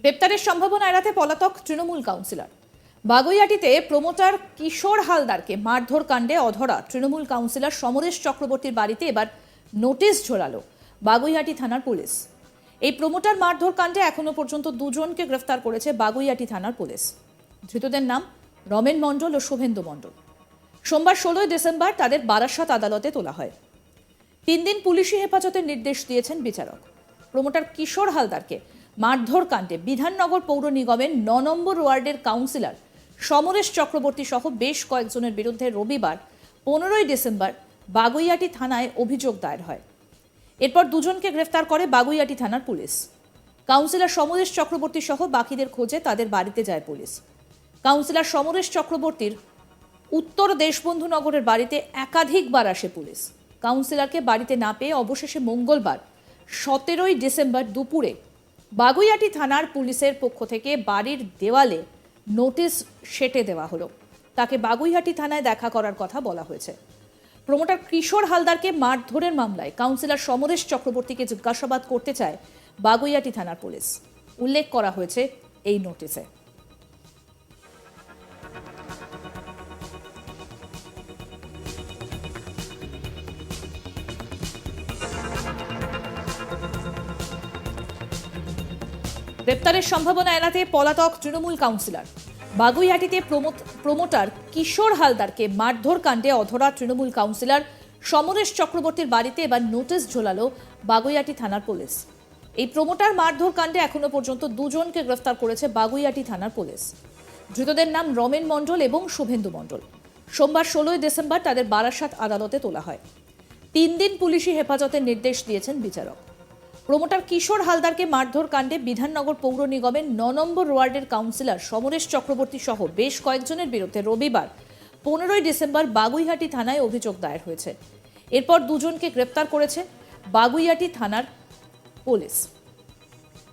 গ্রেপ্তারের সম্ভাবনা এড়াতে পলাতক তৃণমূল কাউন্সিলর। বাগুইআটিতে প্রমোটার কিশোর হালদারকে মারধর কাণ্ডে অধরা তৃণমূল কাউন্সিলর সমরেশ চক্রবর্তীর বাড়িতে এবার নোটিশ ঝোলালো বাগুইআটি থানার পুলিশ। এই প্রমোটার মারধর কাণ্ডে এখনো পর্যন্ত দুজনকে গ্রেফতার করেছে বাগুইআটি থানার পুলিশ। ধৃতদের নাম রমেন মণ্ডল ও শুভেন্দু মণ্ডল। সোমবার 16 ডিসেম্বর তাদের বারাসাত আদালতে তোলা হয়। 3 দিন পুলিশি হেফাজতের নির্দেশ দিয়েছেন বিচারক। প্রমোটার কিশোর হালদারকে মারধর কাণ্ডে বিধাননগর পৌর নিগমের 9 নম্বর ওয়ার্ডের কাউন্সিলর সমরেশ চক্রবর্তী সহ বেশ কয়েকজনের বিরুদ্ধে রবিবার 15 ডিসেম্বর বাগুইআটি থানায় অভিযোগ দায়ের হয়। এরপর দুজনকে গ্রেফতার করে বাগুইআটি থানার পুলিশ। কাউন্সিলর সমরেশ চক্রবর্তী সহ বাকিদের খোঁজে তাদের বাড়িতে যায় পুলিশ। কাউন্সিলর সমরেশ চক্রবর্তীর উত্তর দেশবন্ধু নগরের বাড়িতে একাধিকবার আসে পুলিশ। কাউন্সিলরকে বাড়িতে না পেয়ে অবশেষে মঙ্গলবার 17 ডিসেম্বর দুপুরে বাগুইআটি থানার পুলিশের পক্ষ থেকে বাড়ির দেওয়ালে নোটিশ সেঁটে দেওয়া হলো। তাকে বাগুইআটি থানায় দেখা করার কথা বলা হয়েছে। প্রমোটার কিশোর হালদারকে মারধরের মামলায় কাউন্সিলর সমরেশ চক্রবর্তীকে জিজ্ঞাসাবাদ করতে চায় বাগুইআটি থানার পুলিশ। উল্লেখ করা হয়েছে এই নোটিশে। গ্রেপ্তারের সম্ভাবনা এড়াতে পলাতক তৃণমূল কাউন্সিলর। বাগুইআটিতে প্রমোটার কিশোর হালদারকে মারধর কাণ্ডে অধরা তৃণমূল কাউন্সিলর সমরেশ চক্রবর্তীর বাড়িতে এবার নোটিশ ঝোলালো বাগুইআটি থানার পুলিশ। এই প্রমোটার মারধর কাণ্ডে এখনো পর্যন্ত দুজনকে গ্রেফতার করেছে বাগুইআটি থানার পুলিশ। ধৃতদের নাম রমেন মণ্ডল এবং শুভেন্দু মণ্ডল। সোমবার 16 ডিসেম্বর তাদের বারাসাত আদালতে তোলা হয়। 3 দিন পুলিশি হেফাজতের নির্দেশ দিয়েছেন বিচারক। প্রমোটার কিশোর হালদারকে মারধর কাণ্ডে বিধাননগর পৌর নিগমের 9 নম্বর ওয়ার্ডের কাউন্সিলর সমরেশ চক্রবর্তী সহ বেশ কয়েকজনের বিরুদ্ধে রবিবার 15 ডিসেম্বর বাগুইআটি থানায় অভিযোগ দায়ের হয়েছে। এরপর দুজনকে গ্রেপ্তার করেছে বাগুইআটি থানার পুলিশ।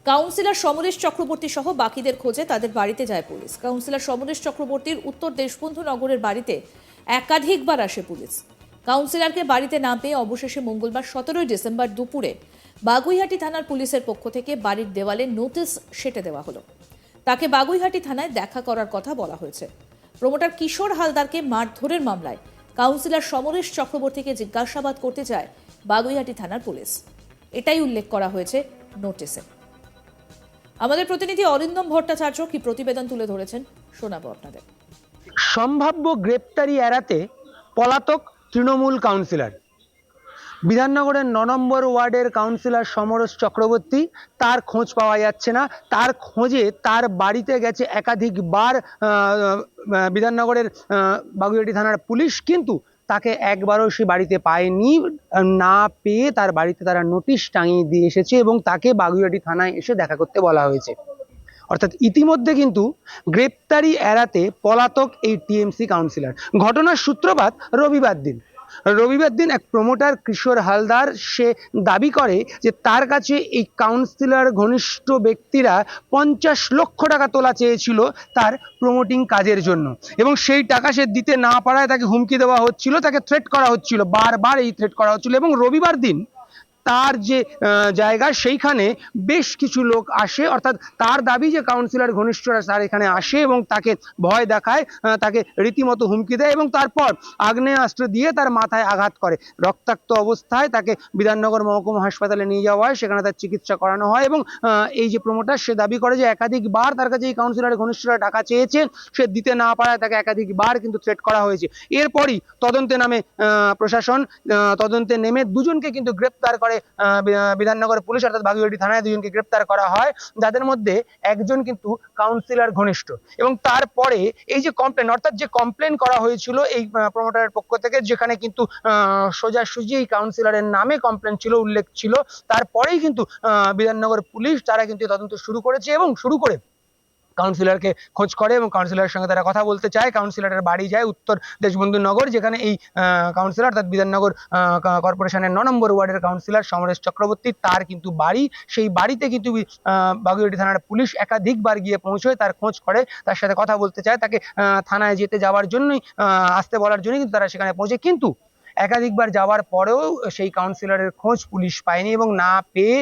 কাউন্সিলর সমরেশ চক্রবর্তী সহ বাকিদের খোঁজে তাদের বাড়িতে যায় পুলিশ। কাউন্সিলর সমরেশ চক্রবর্তীর উত্তর দেশবন্ধু নগরের বাড়িতে একাধিকবার আসে পুলিশ। কাউন্সিলরকে বাড়িতে না পেয়ে অবশেষে মঙ্গলবার 17 ডিসেম্বর দুপুরে বাগুইআটি থানার পুলিশের পক্ষ থেকে বাড়ির দেওয়ালে নোটিশ সেঁটে দেওয়া হলো। তাকে বাগুইআটি থানায় দেখা করার কথা বলা হয়েছে। প্রমোটার কিশোর হালদারকে মারধরের মামলায় কাউন্সিলর সমরেশ চক্রবর্তীকে জিজ্ঞাসাবাদ করতে চায় বাগুইআটি থানার পুলিশ। এটাই উল্লেখ করা হয়েছে নোটিশে। আমাদের প্রতিনিধি অরিন্দম ভট্টাচার্য কি প্রতিবেদন তুলে ধরেছেন শোনাবো আপনাদের। সম্ভাব্য গ্রেপ্তারি এড়াতে পলাতক তৃণমূল কাউন্সিলর। বিধাননগরের 9 নম্বর ওয়ার্ডের কাউন্সিলর সমরেশ চক্রবর্তী, তার খোঁজ পাওয়া যাচ্ছে না। তার খোঁজে তার বাড়িতে গেছে একাধিকবার বিধাননগরের বাগুইআটি থানার পুলিশ, কিন্তু তাকে একবারও সে বাড়িতে পায়নি। না পেয়ে তার বাড়িতে তারা নোটিশ টাঙিয়ে দিয়ে এসেছে এবং তাকে বাগুইআটি থানায় এসে দেখা করতে বলা হয়েছে। অর্থাৎ ইতিমধ্যে কিন্তু গ্রেপ্তারি এড়াতে পলাতক এই টিএমসি কাউন্সিলর। ঘটনার সূত্রপাত রবিবার দিন এক প্রমোটার কিশোর হালদার সে দাবি করে যে তার কাছে এই কাউন্সিলর ঘনিষ্ঠ ব্যক্তিরা 50 লক্ষ টাকা তোলা চেয়েছিল তার প্রমোটিং কাজের জন্য, এবং সেই টাকা সে দিতে না পারায় তাকে হুমকি দেওয়া হচ্ছিল, তাকে থ্রেট করা হচ্ছিল, বারবার এই থ্রেট করা হচ্ছিল। এবং রবিবার দিন তার যে জায়গা সেইখানে বেশ কিছু লোক আসে, অর্থাৎ তার দাবি যে কাউন্সিলর ঘনিষ্ঠরা তার এখানে আসে এবং তাকে ভয় দেখায়, তাকে রীতিমতো হুমকি দেয় এবং তারপর আগ্নেয়াস্ত্র দিয়ে তার মাথায় আঘাত করে। রক্তাক্ত অবস্থায় তাকে বিধাননগর মহকুমা হাসপাতালে নিয়ে যাওয়া হয়, সেখানে তার চিকিৎসা করানো হয়। এবং এই যে প্রমোটার সে দাবি করে যে একাধিকবার তার কাছে এই কাউন্সিলরের ঘনিষ্ঠরা টাকা চেয়েছে, সে দিতে না পারায় তাকে একাধিকবার কিন্তু থ্রেট করা হয়েছে। এরপরই তদন্তে নামে প্রশাসন, তদন্তে নেমে দুজনকে কিন্তু গ্রেপ্তার করে বিধাননগর পুলিশ, অর্থাৎ বাগুইআটি থানায় দুজনকে গ্রেপ্তার করা হয়, যাদের মধ্যে একজন কিন্তু কাউন্সিলর ঘনিষ্ঠ। এবং তারপরে এই যে কমপ্লেন, অর্থাৎ যে কমপ্লেন করা হয়েছিল এই প্রমোটারের পক্ষ থেকে, যেখানে কিন্তু সোজাসুজি এই কাউন্সিলরের নামে কমপ্লেন ছিল, উল্লেখ ছিল, তারপরেই কিন্তু বিধাননগর পুলিশ তারা কিন্তু তদন্ত শুরু করেছে এবং শুরু করে কাউন্সিলরকে খোঁজ করে এবং কাউন্সিলরের সঙ্গে তারা কথা বলতে চায়। কাউন্সিলরের বাড়ি যায় উত্তর দেশবন্ধু নগর, যেখানে এই কাউন্সিলর অর্থাৎ বিধাননগর কর্পোরেশনের 9 নম্বর ওয়ার্ডের কাউন্সিলর সমরেশ চক্রবর্তী, তার কিন্তু বাড়ি। সেই বাড়িতে কিন্তু বাগুইআটি থানার পুলিশ একাধিকবার গিয়ে পৌঁছয়, তার খোঁজ করে, তার সাথে কথা বলতে চায়, তাকে থানায় যেতে যাওয়ার জন্যই আসতে বলার জন্যই কিন্তু তারা সেখানে পৌঁছে। কিন্তু একাধিকবার যাওয়ার পরেও সেই কাউন্সিলরের খোঁজ পুলিশ পায়নি এবং না পেয়ে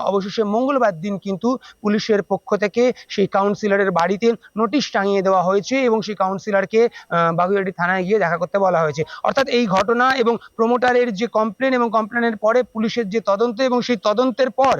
অবশেষে মঙ্গলবার দিন কিন্তু পুলিশের পক্ষ থেকে সেই কাউন্সিলরের বাড়িতে নোটিশ টাঙিয়ে দেওয়া হয়েছে এবং সেই কাউন্সিলরকে বাগুইআটি থানায় গিয়ে দেখা করতে বলা হয়েছে। অর্থাৎ এই ঘটনা এবং প্রমোটারের যে কমপ্লেন এবং কমপ্লেনের পরে পুলিশের যে তদন্ত এবং সেই তদন্তের পর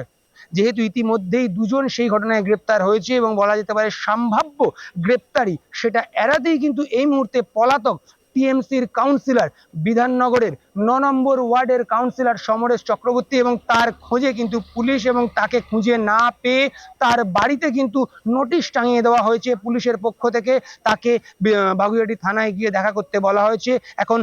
যেহেতু ইতিমধ্যেই দুজন সেই ঘটনায় গ্রেপ্তার হয়েছে এবং বলা যেতে পারে সম্ভাব্য গ্রেপ্তারি, সেটা এড়াতেই কিন্তু এই মুহূর্তে পলাতক টিএমসির কাউন্সিলর, বিধাননগরের ৯ নম্বর ওয়ার্ডের কাউন্সিলর সমরেশ চক্রবর্তী এবং তার খোঁজে কিন্তু পুলিশ এবং তাকে খুঁজে না পেয়ে তার বাড়িতে কিন্তু নোটিশ টাঙিয়ে দেওয়া হয়েছে পুলিশের পক্ষ থেকে। তাকে বাগুইআটি থানায় গিয়ে দেখা করতে বলা হয়েছে। এখন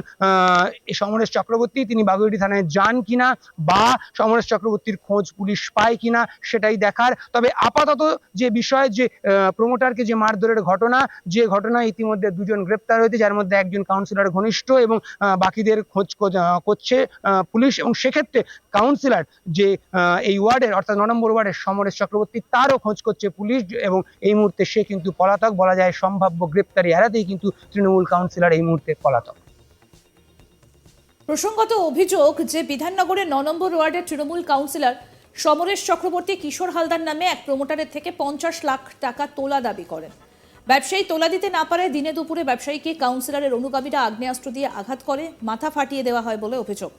সমরেশ চক্রবর্তী তিনি বাগুইআটি থানায় যান কিনা বা সমরেশ চক্রবর্তীর খোঁজ পুলিশ পায় কিনা সেটাই দেখার। তবে আপাতত যে বিষয়, যে প্রমোটারকে যে মারধরের ঘটনা, যে ঘটনায় ইতিমধ্যে দুজন গ্রেপ্তার হয়েছে, যার মধ্যে একজন কাউন্সিলর ঘনিষ্ঠ এবং বাকিদের খোঁজ করছে পুলিশ, এবং সেক্ষেত্রে কাউন্সিলর যে এই ওয়ার্ডের অর্থাৎ ৯ নম্বর ওয়ার্ডের সমরেশ চক্রবর্তী, তারও খোঁজ করছে পুলিশ এবং এই মুহূর্তে সে কিন্তু পলাতক। বলা যায় সম্ভাব্য গ্রেপ্তারি এড়াতেই কিন্তু তৃণমূল কাউন্সিলর এই মুহূর্তে পলাতক। প্রসঙ্গত অভিযোগ যে বিধাননগরের ৯ নম্বর ওয়ার্ডের তৃণমূল কাউন্সিলর সমরেশ চক্রবর্তী কিশোর হালদার নামে এক প্রমোটারের থেকে ৫০ লাখ টাকা তোলা দাবি করেন। ব্যবসায়ী তোলা দিতে না পারায় দিনে দুপুরে ব্যবসায়ীকে কাউন্সিলরের অনুগামীরা আগ্নেয়াস্ত্র দিয়ে আঘাত করে, মাথা ফাটিয়ে দেওয়া হয় বলে অভিযোগ।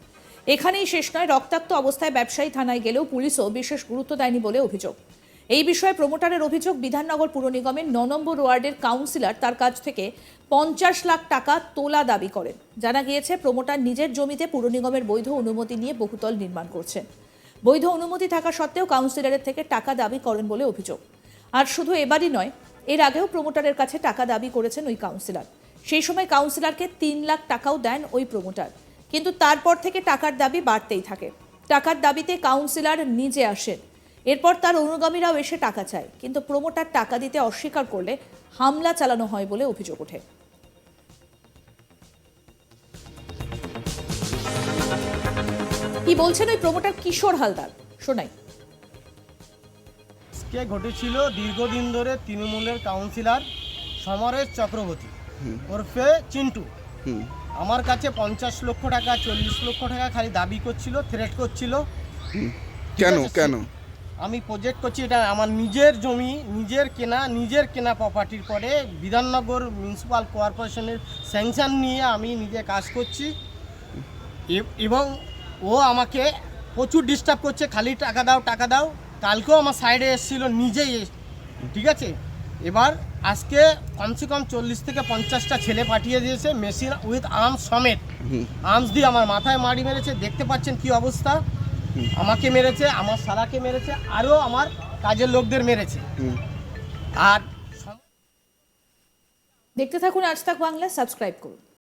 এখানেই শেষ নয়, রক্তাক্ত অবস্থায় ব্যবসায়ী থানায় গেলেও পুলিশও বিশেষ গুরুত্ব দেয়নি বলে অভিযোগ। এই বিষয়ে প্রমোটারের অভিযোগ, বিধাননগর পুর নিগমের ৯ নম্বর ওয়ার্ডের কাউন্সিলর তার কাছ থেকে ৫০ লাখ টাকা তোলা দাবি করেন। জানা গিয়েছে প্রমোটার নিজের জমিতে পুর নিগমের বৈধ অনুমতি নিয়ে বহুতল নির্মাণ করছেন। বৈধ অনুমতি থাকা সত্ত্বেও কাউন্সিলরের থেকে টাকা দাবি করেন বলে অভিযোগ। আর শুধু এবারই নয়, এর আগেও প্রমোটারের কাছে টাকা দাবি করেছেন ওই কাউন্সিলর। সেই সময় কাউন্সিলরকে ৩ লাখ টাকাও দেন ওই প্রমোটার, কিন্তু তারপর থেকে টাকার দাবি বাড়তেই থাকে। টাকার দাবিতে কাউন্সিলর নিজে আসেন, এরপর তার অনুগামীরাও এসে টাকা চায়, কিন্তু প্রমোটার টাকা দিতে অস্বীকার করলে হামলা চালানো হয় বলে অভিযোগ ওঠে। কি বলছেন ওই প্রমোটার কিশোর হালদার, শোনাই। কে ঘটেছিল দীর্ঘদিন ধরে তৃণমূলের কাউন্সিলর সমরেশ চক্রবর্তী ওরফে চিন্টু আমার কাছে ৫০ লক্ষ টাকা ৪০ লক্ষ টাকা খালি দাবি করছিল, থ্রেট করছিল। কেন আমি প্রজেক্ট করছি, এটা আমার নিজের জমি, নিজের কেনা প্রপার্টির পরে বিধাননগর মিউনিসিপ্যাল কর্পোরেশনের স্যাংশন নিয়ে আমি নিজে কাজ করছি এবং ও আমাকে প্রচুর ডিস্টার্ব করছে, খালি টাকা দাও। কালকেও আমার সাইডে এসেছিলো নিজেই, ঠিক আছে। এবার আজকে কমসে কম 40 থেকে 50টা ছেলে পাঠিয়ে দিয়েছে, মেশিন উইথ আর্মস সমেত। আর্মস দিয়ে আমার মাথায় মারি মেরেছে, দেখতে পাচ্ছেন কি অবস্থা। আমাকে মেরেছে, আমার শালাকে মেরেছে, আরও আমার কাজের লোকদের মেরেছে। আর দেখতে থাকুন আজ তাক বাংলা, সাবস্ক্রাইব করুন।